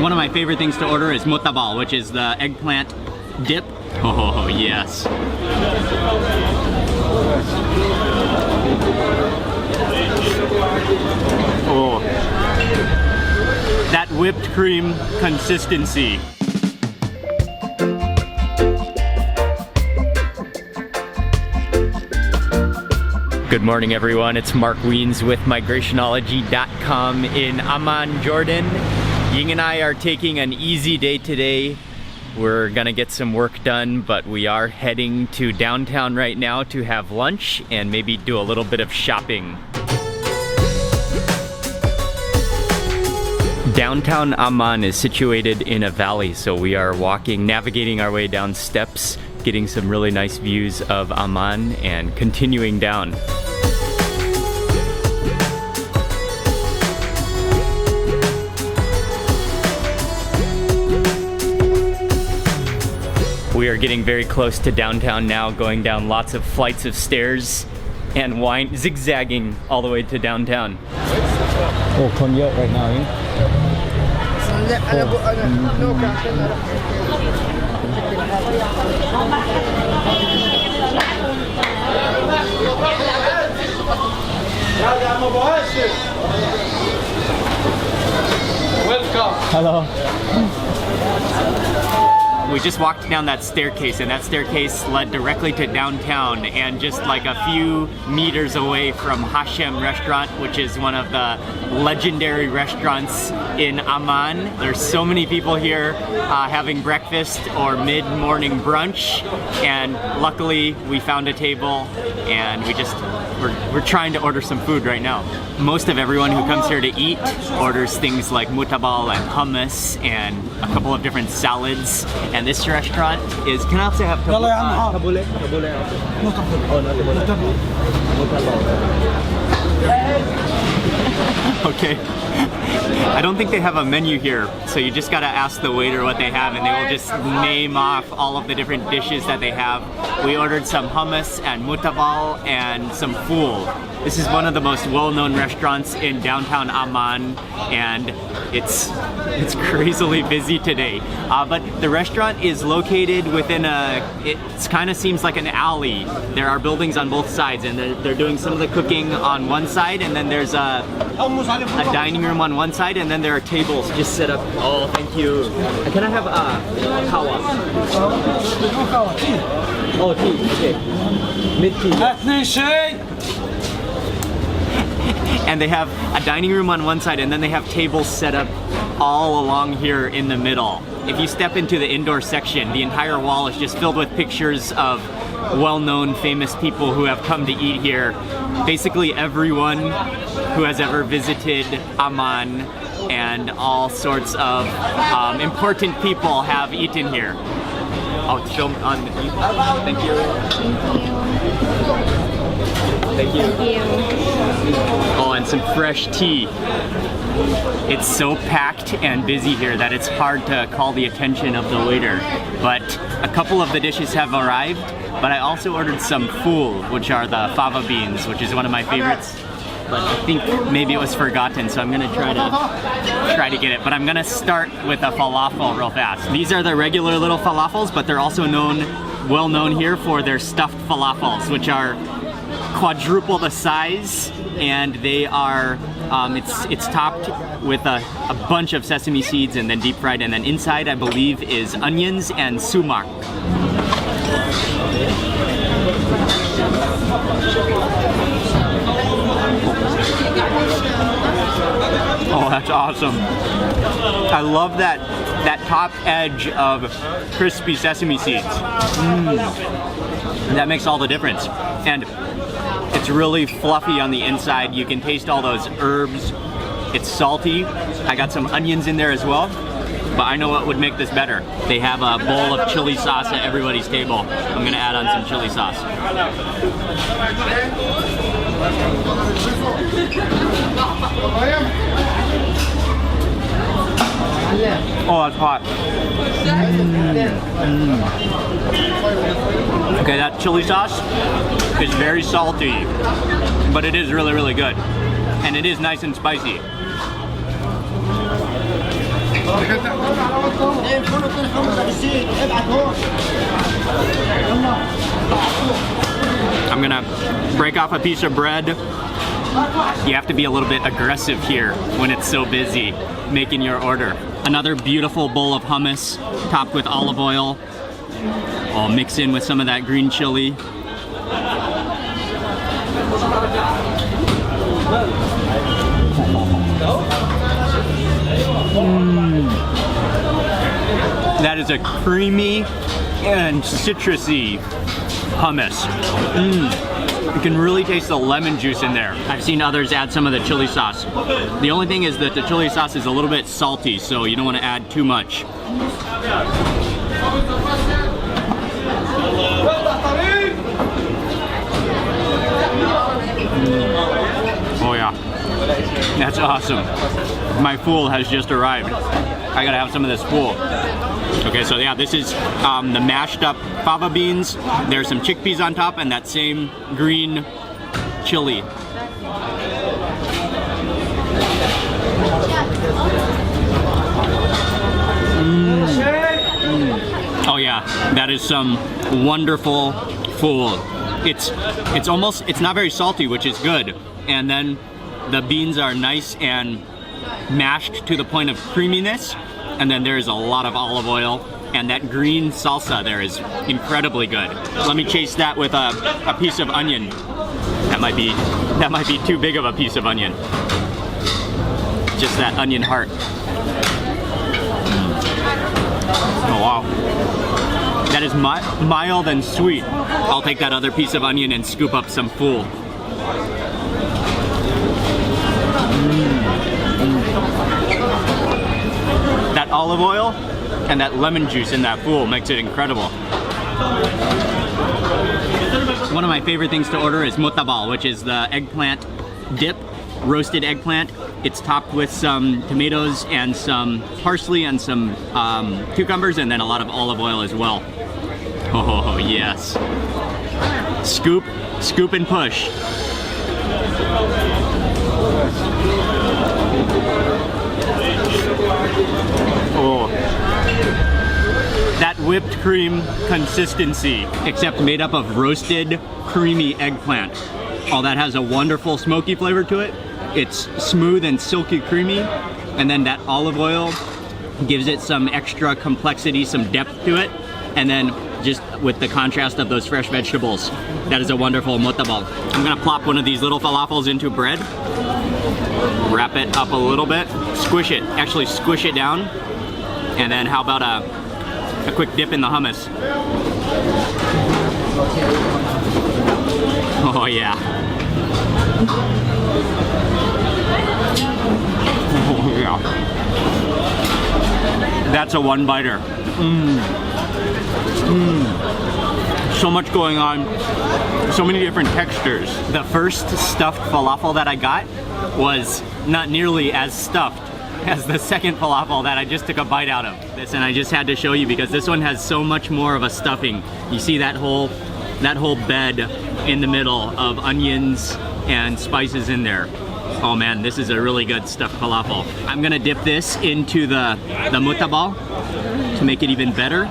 One of my favorite things to order is moutabal, which is the eggplant dip. Oh, yes. Oh, that whipped cream consistency. Good morning, everyone. It's Mark Wiens with migrationology.com in Amman, Jordan. Ying and I are taking an easy day today. We're gonna get some work done, but we are heading to downtown right now to have lunch and maybe do a little bit of shopping. Downtown Amman is situated in a valley, so we are navigating our way down steps, getting some really nice views of Amman and continuing down. We are getting very close to downtown now, going down lots of flights of stairs and zigzagging all the way to downtown. Oh, คนเยอะ right now, eh? Welcome. Hello. We just walked down that staircase, and that staircase led directly to downtown, and just like a few meters away from Hashem Restaurant, which is one of the legendary restaurants in Amman. There's so many people here having breakfast or mid-morning brunch, and luckily we found a table, and we're trying to order some food right now. Most of everyone who comes here to eat orders things like moutabel and hummus and a couple of different salads. And this restaurant is, can I also have tabbouleh? Okay. I don't think they have a menu here, so you just gotta ask the waiter what they have and they will just name off all of the different dishes that they have. We ordered some hummus and moutabal and some fool. This is one of the most well-known restaurants in downtown Amman, and it's crazily busy today. But the restaurant is located within it kind of seems like an alley. There are buildings on both sides, and they're doing some of the cooking on one side, and then there's a dining room on one side, and then there are tables just set up. Oh, thank you. Can I have kawa? Oh, tea. Okay. Mid tea. And they have a dining room on one side, and then they have tables set up all along here in the middle. If you step into the indoor section, the entire wall is just filled with pictures of well-known famous people who have come to eat here. Basically everyone who has ever visited Amman, and all sorts of important people have eaten here. Oh, show on the tea. Thank you. Thank you. Thank you. Oh, and some fresh tea. It's so packed and busy here that it's hard to call the attention of the waiter. But a couple of the dishes have arrived, but I also ordered some fool, which are the fava beans, which is one of my favorites. But I think maybe it was forgotten, so I'm gonna try to get it. But I'm gonna start with a falafel real fast. These are the regular little falafels, but they're also well known here for their stuffed falafels, which are quadruple the size, and they are it's topped with a bunch of sesame seeds and then deep fried, and then inside I believe is onions and sumac. Oh, that's awesome. I love that top edge of crispy sesame seeds. That makes all the difference. And it's really fluffy on the inside. You can taste all those herbs. It's salty. I got some onions in there as well, but I know what would make this better. They have a bowl of chili sauce at everybody's table. I'm gonna add on some chili sauce. Oh, it's hot. Okay, that chili sauce is very salty, but it is really, really good. And it is nice and spicy. I'm gonna break off a piece of bread. You have to be a little bit aggressive here when it's so busy making your order. Another beautiful bowl of hummus topped with olive oil. I'll mix in with some of that green chili. That is a creamy and citrusy hummus. You can really taste the lemon juice in there. I've seen others add some of the chili sauce. The only thing is that the chili sauce is a little bit salty, so you don't want to add too much. Oh yeah, that's awesome. My fool has just arrived. I gotta have some of this fool. Okay, so yeah, this is the mashed up fava beans. There's some chickpeas on top and that same green chili. Oh yeah, that is some wonderful fool. It's almost, it's not very salty, which is good. And then the beans are nice and mashed to the point of creaminess. And then there's a lot of olive oil, and that green salsa there is incredibly good. Let me chase that with a piece of onion. That might be too big of a piece of onion. Just that onion heart. Oh wow. That is mild and sweet. I'll take that other piece of onion and scoop up some fool. That olive oil and that lemon juice in that fool makes it incredible. One of my favorite things to order is moutabal, which is the eggplant dip, roasted eggplant. It's topped with some tomatoes and some parsley and some cucumbers, and then a lot of olive oil as well. Oh yes. Scoop, scoop and push. Oh, that whipped cream consistency, except made up of roasted, creamy eggplant. Oh, that has a wonderful smoky flavor to it. It's smooth and silky creamy, and then that olive oil gives it some extra complexity, some depth to it, and then just with the contrast of those fresh vegetables, that is a wonderful moutabal. I'm gonna plop one of these little falafels into bread, wrap it up a little bit, squish it, actually squish it down, and then how about a quick dip in the hummus. Oh yeah. Oh yeah. That's a one-biter. So much going on, so many different textures. The first stuffed falafel that I got was not nearly as stuffed as the second falafel that I just took a bite out of. And I just had to show you because this one has so much more of a stuffing. You see that whole bed in the middle of onions and spices in there. Oh man, this is a really good stuffed falafel. I'm gonna dip this into the moutabal to make it even better.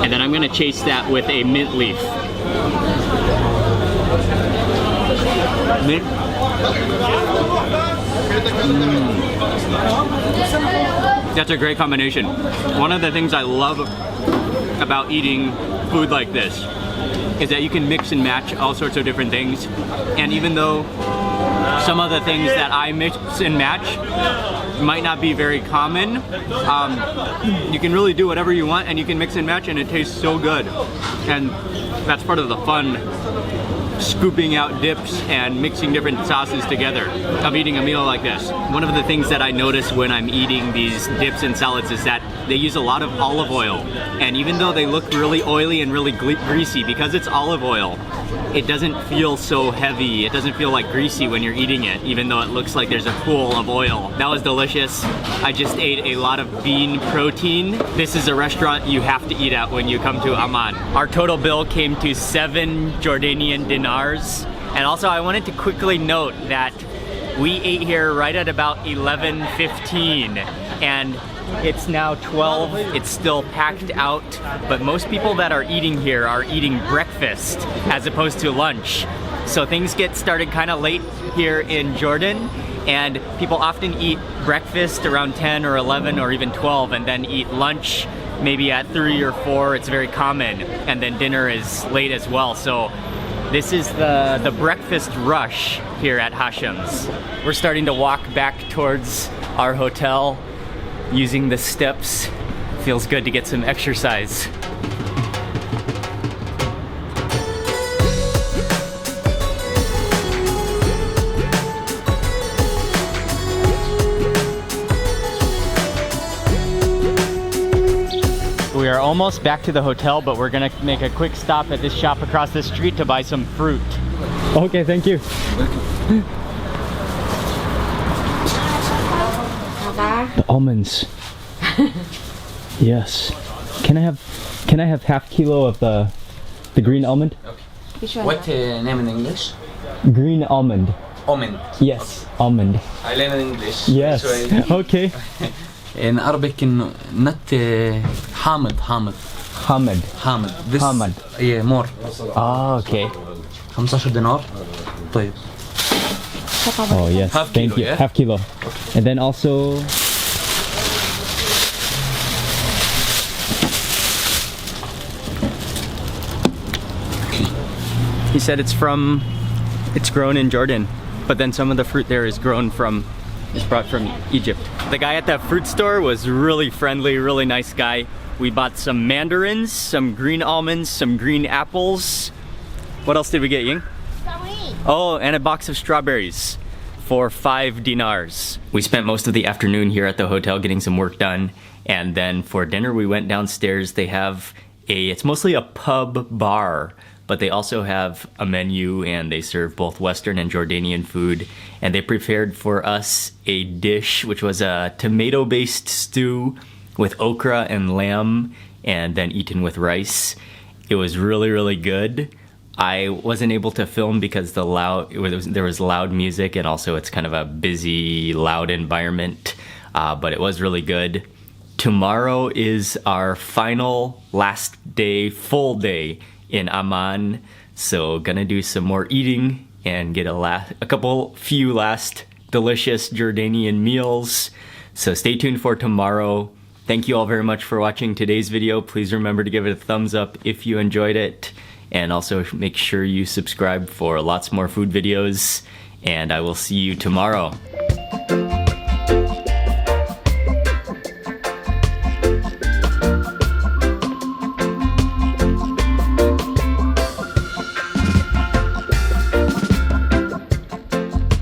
And then I'm gonna chase that with a mint leaf. Mint. That's a great combination. One of the things I love about eating food like this is that you can mix and match all sorts of different things. And even though some of the things that I mix and match might not be very common, you can really do whatever you want and you can mix and match and it tastes so good. And that's part of the fun, scooping out dips and mixing different sauces together of eating a meal like this. One of the things that I notice when I'm eating these dips and salads is that they use a lot of olive oil. And even though they look really oily and really greasy, because it's olive oil, it doesn't feel so heavy. It doesn't feel like greasy when you're eating it, even though it looks like there's a pool of oil. That was delicious. I just ate a lot of bean protein. This is a restaurant you have to eat at when you come to Amman. Our total bill came to 7 Jordanian dinars. And also I wanted to quickly note that we ate here right at about 11:15. and it's now 12. It's still packed out, but most people that are eating here are eating breakfast as opposed to lunch. So things get started kind of late here in Jordan, and people often eat breakfast around 10 or 11 or even 12 and then eat lunch maybe at 3 or 4. It's very common, and then dinner is late as well. So this is the breakfast rush here at Hashem's. We're starting to walk back towards our hotel using the steps. Feels good to get some exercise. We are almost back to the hotel, but we're gonna make a quick stop at this shop across the street to buy some fruit. Okay, thank you. The almonds. Yes. Can I have half kilo of the green almond? Okay. What name in English? Green almond. Almond. Yes, almond. I learn in English. Yes. Okay. In Arabic, not Hamid. Hamid. This, Hamid. Yeah, more. Ah, okay. 15 dinar. طيب. Oh yes, half thank kilo, you. yeah? Half kilo. And then also he said it's grown in Jordan, but then some of the fruit there is brought from Egypt. The guy at that fruit store was really friendly, really nice guy. We bought some mandarins, some green almonds, some green apples. What else did we get, Ying? Oh, and a box of strawberries for 5 dinars. We spent most of the afternoon here at the hotel getting some work done, and then for dinner we went downstairs. They have it's mostly a pub bar, but they also have a menu, and they serve both Western and Jordanian food. And they prepared for us a dish which was a tomato-based stew with okra and lamb, and then eaten with rice. It was really, really good. I wasn't able to film because there was loud music, and also it's kind of a busy, loud environment, but it was really good. Tomorrow is our final last day, full day in Amman, so gonna do some more eating and get a few last delicious Jordanian meals. So stay tuned for tomorrow. Thank you all very much for watching today's video. Please remember to give it a thumbs up if you enjoyed it, and also make sure you subscribe for lots more food videos, and I will see you tomorrow.